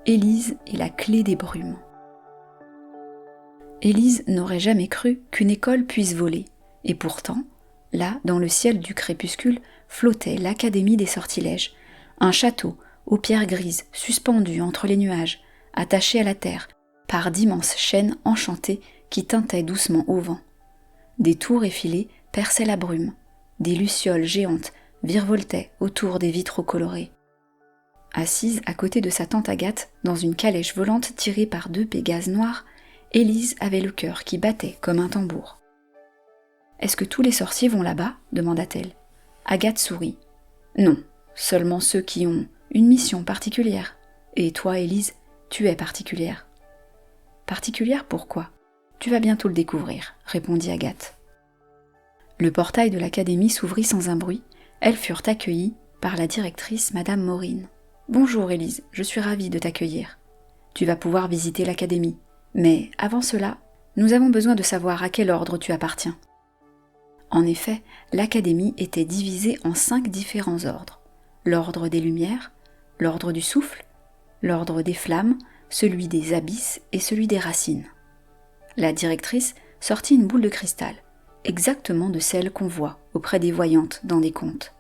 Élise et la clé des brumes. Élise n'aurait jamais cru qu'une école puisse voler, et pourtant, là, dans le ciel du crépuscule, flottait l'Académie des Sortilèges, un château aux pierres grises suspendu entre les nuages, attaché à la terre par d'immenses chaînes enchantées qui tintaient doucement au vent. Des tours effilées perçaient la brume, des lucioles géantes virevoltaient autour des vitraux colorés. Assise à côté de sa tante Agathe, dans une calèche volante tirée par 2 pégases noirs, Élise avait le cœur qui battait comme un tambour. « Est-ce que tous les sorciers vont là-bas » demanda-t-elle. Agathe sourit. « Non, seulement ceux qui ont une mission particulière. Et toi, Élise, tu es particulière. »« Particulière pourquoi ? Tu vas bientôt le découvrir, » répondit Agathe. Le portail de l'académie s'ouvrit sans un bruit. Elles furent accueillies par la directrice, Madame Maureen. « Bonjour Élise, je suis ravie de t'accueillir. Tu vas pouvoir visiter l'académie. Mais avant cela, nous avons besoin de savoir à quel ordre tu appartiens. » En effet, l'académie était divisée en 5 différents ordres. L'ordre des Lumières, l'ordre du Souffle, l'ordre des Flammes, celui des Abysses et celui des Racines. La directrice sortit une boule de cristal, exactement de celle qu'on voit auprès des voyantes dans des contes.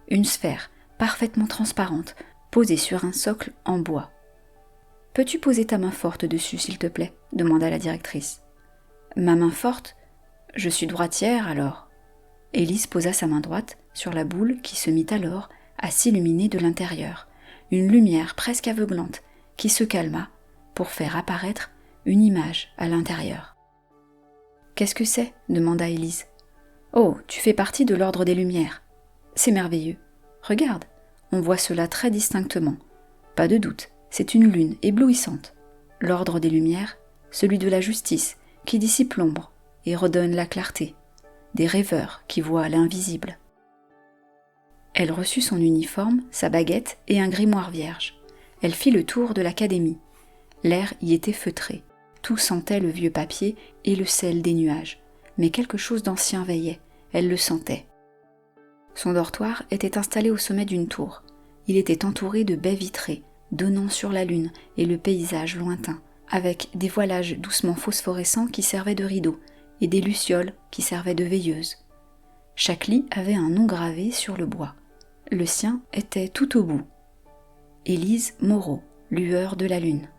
Une sphère parfaitement transparente, posée sur un socle en bois. « Peux-tu poser ta main forte dessus, s'il te plaît » demanda la directrice. « Ma main forte ? Je suis droitière, alors. » Élise posa sa main droite sur la boule qui se mit alors à s'illuminer de l'intérieur, une lumière presque aveuglante qui se calma pour faire apparaître une image à l'intérieur. « Qu'est-ce que c'est » demanda Élise. « Oh, tu fais partie de l'ordre des Lumières. C'est merveilleux. Regarde, on voit cela très distinctement. Pas de doute, c'est une lune éblouissante. L'ordre des Lumières, celui de la justice, qui dissipe l'ombre et redonne la clarté. Des rêveurs qui voient l'invisible. » Elle reçut son uniforme, sa baguette et un grimoire vierge. Elle fit le tour de l'académie. L'air y était feutré. Tout sentait le vieux papier et le sel des nuages. Mais quelque chose d'ancien veillait. Elle le sentait. Son dortoir était installé au sommet d'une tour. Il était entouré de baies vitrées, donnant sur la lune et le paysage lointain, avec des voilages doucement phosphorescents qui servaient de rideaux et des lucioles qui servaient de veilleuses. Chaque lit avait un nom gravé sur le bois. Le sien était tout au bout. Élise Moreau, lueur de la lune.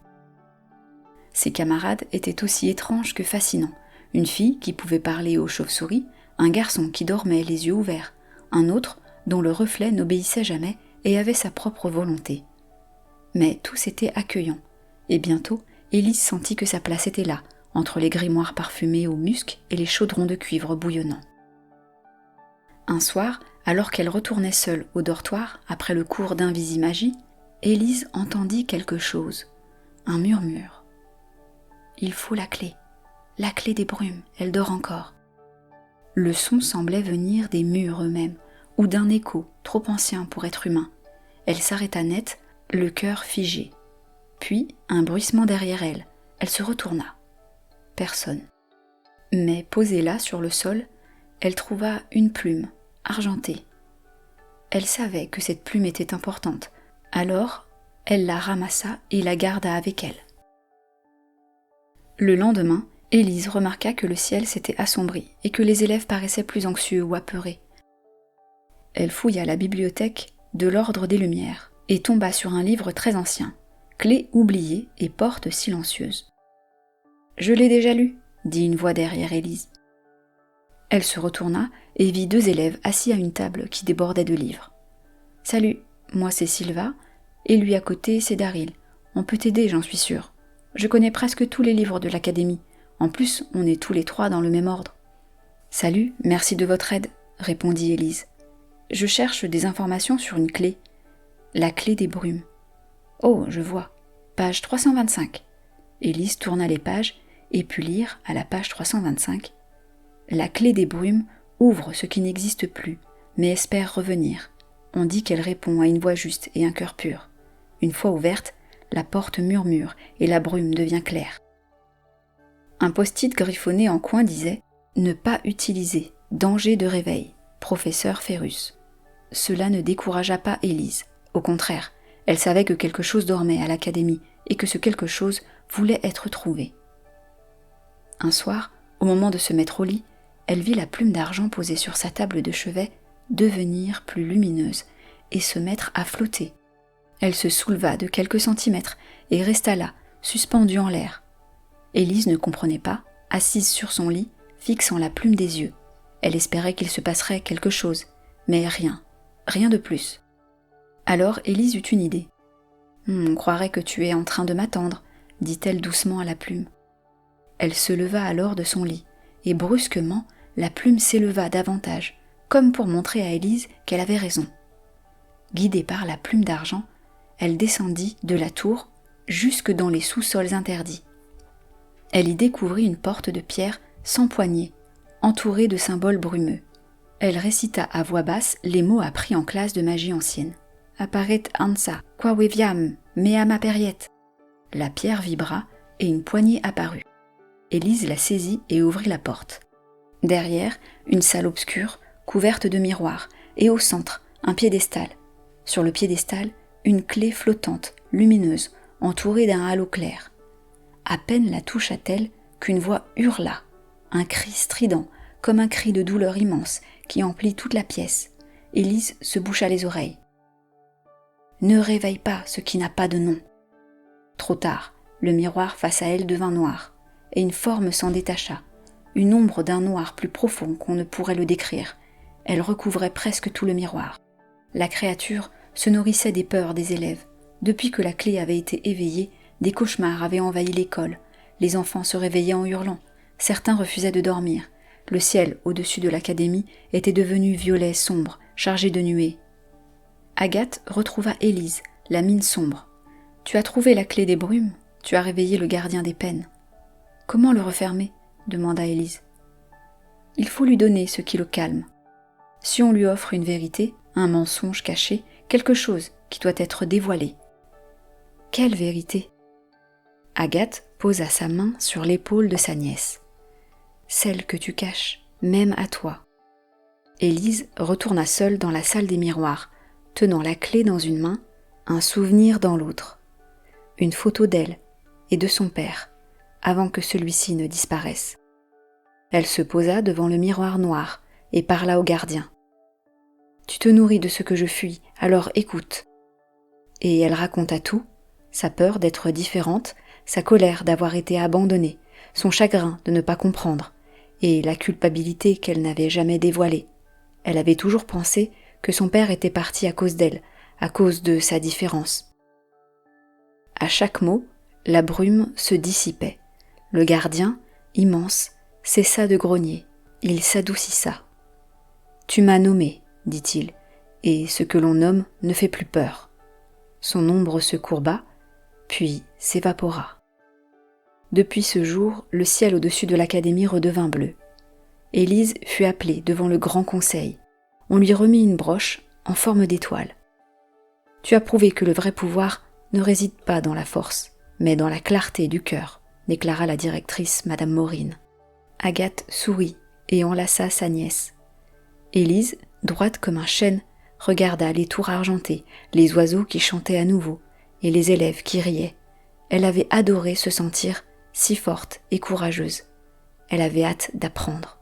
Ses camarades étaient aussi étranges que fascinants. Une fille qui pouvait parler aux chauves-souris, un garçon qui dormait les yeux ouverts, un autre dont le reflet n'obéissait jamais et avait sa propre volonté. Mais tous étaient accueillants, et bientôt Élise sentit que sa place était là, entre les grimoires parfumés au musc et les chaudrons de cuivre bouillonnant. Un soir, alors qu'elle retournait seule au dortoir après le cours d'invisimagie, Élise entendit quelque chose, un murmure. « Il faut la clé des brumes, elle dort encore. » Le son semblait venir des murs eux-mêmes, ou d'un écho trop ancien pour être humain. Elle s'arrêta net, le cœur figé. Puis, un bruissement derrière elle. Elle se retourna. Personne. Mais posée là sur le sol, elle trouva une plume, argentée. Elle savait que cette plume était importante. Alors, elle la ramassa et la garda avec elle. Le lendemain, Élise remarqua que le ciel s'était assombri et que les élèves paraissaient plus anxieux ou apeurés. Elle fouilla la bibliothèque de l'ordre des Lumières et tomba sur un livre très ancien, Clé oubliée et porte silencieuse. « Je l'ai déjà lu » dit une voix derrière Élise. Elle se retourna et vit 2 élèves assis à une table qui débordait de livres. « Salut, moi c'est Sylva, et lui à côté c'est Daryl. On peut t'aider, j'en suis sûre. Je connais presque tous les livres de l'académie. En plus, on est tous les 3 dans le même ordre. »« Salut, merci de votre aide, » répondit Élise. « Je cherche des informations sur une clé. La clé des brumes. »« Oh, je vois. Page 325. » Élise tourna les pages et put lire à la page 325. « La clé des brumes ouvre ce qui n'existe plus, mais espère revenir. On dit qu'elle répond à une voix juste et un cœur pur. Une fois ouverte, la porte murmure et la brume devient claire. » Un post-it griffonné en coin disait « Ne pas utiliser, danger de réveil, professeur Ferrus ». Cela ne découragea pas Élise. Au contraire, elle savait que quelque chose dormait à l'académie et que ce quelque chose voulait être trouvé. Un soir, au moment de se mettre au lit, elle vit la plume d'argent posée sur sa table de chevet devenir plus lumineuse et se mettre à flotter. Elle se souleva de quelques centimètres et resta là, suspendue en l'air. Élise ne comprenait pas, assise sur son lit, fixant la plume des yeux. Elle espérait qu'il se passerait quelque chose, mais rien de plus. Alors Élise eut une idée. « On croirait que tu es en train de m'attendre », dit-elle doucement à la plume. Elle se leva alors de son lit, et brusquement, la plume s'éleva davantage, comme pour montrer à Élise qu'elle avait raison. Guidée par la plume d'argent, elle descendit de la tour jusque dans les sous-sols interdits. Elle y découvrit une porte de pierre sans poignée, entourée de symboles brumeux. Elle récita à voix basse les mots appris en classe de magie ancienne. « Apparet ansa, quaveviam, meam aperiet » La pierre vibra et une poignée apparut. Élise la saisit et ouvrit la porte. Derrière, une salle obscure, couverte de miroirs, et au centre, un piédestal. Sur le piédestal, une clé flottante, lumineuse, entourée d'un halo clair. À peine la toucha-t-elle qu'une voix hurla, un cri strident, comme un cri de douleur immense, qui emplit toute la pièce. Élise se boucha les oreilles. « Ne réveille pas ce qui n'a pas de nom !» Trop tard, le miroir face à elle devint noir, et une forme s'en détacha, une ombre d'un noir plus profond qu'on ne pourrait le décrire. Elle recouvrait presque tout le miroir. La créature se nourrissait des peurs des élèves. Depuis que la clé avait été éveillée, des cauchemars avaient envahi l'école. Les enfants se réveillaient en hurlant. Certains refusaient de dormir. Le ciel au-dessus de l'académie était devenu violet sombre, chargé de nuées. Agathe retrouva Élise, la mine sombre. « Tu as trouvé la clé des brumes, tu as réveillé le gardien des peines. »« Comment le refermer ?» demanda Élise. « Il faut lui donner ce qui le calme. Si on lui offre une vérité, un mensonge caché, quelque chose qui doit être dévoilé. » « Quelle vérité ?» Agathe posa sa main sur l'épaule de sa nièce. « Celle que tu caches, même à toi. » Élise retourna seule dans la salle des miroirs, tenant la clé dans une main, un souvenir dans l'autre. Une photo d'elle et de son père, avant que celui-ci ne disparaisse. Elle se posa devant le miroir noir et parla au gardien. « Tu te nourris de ce que je fuis, alors écoute. » Et elle raconta tout, sa peur d'être différente, sa colère d'avoir été abandonnée, son chagrin de ne pas comprendre, et la culpabilité qu'elle n'avait jamais dévoilée. Elle avait toujours pensé que son père était parti à cause d'elle, à cause de sa différence. À chaque mot, la brume se dissipait. Le gardien, immense, cessa de grogner. Il s'adoucissa. « Tu m'as nommé, dit-il, et ce que l'on nomme ne fait plus peur. » Son ombre se courba, puis s'évapora. Depuis ce jour, le ciel au-dessus de l'académie redevint bleu. Élise fut appelée devant le grand conseil. On lui remit une broche en forme d'étoile. « Tu as prouvé que le vrai pouvoir ne réside pas dans la force, mais dans la clarté du cœur, » déclara la directrice, Madame Maureen. Agathe sourit et enlaça sa nièce. Élise, droite comme un chêne, regarda les tours argentées, les oiseaux qui chantaient à nouveau, et les élèves qui riaient. Elle avait adoré se sentir si forte et courageuse. Elle avait hâte d'apprendre.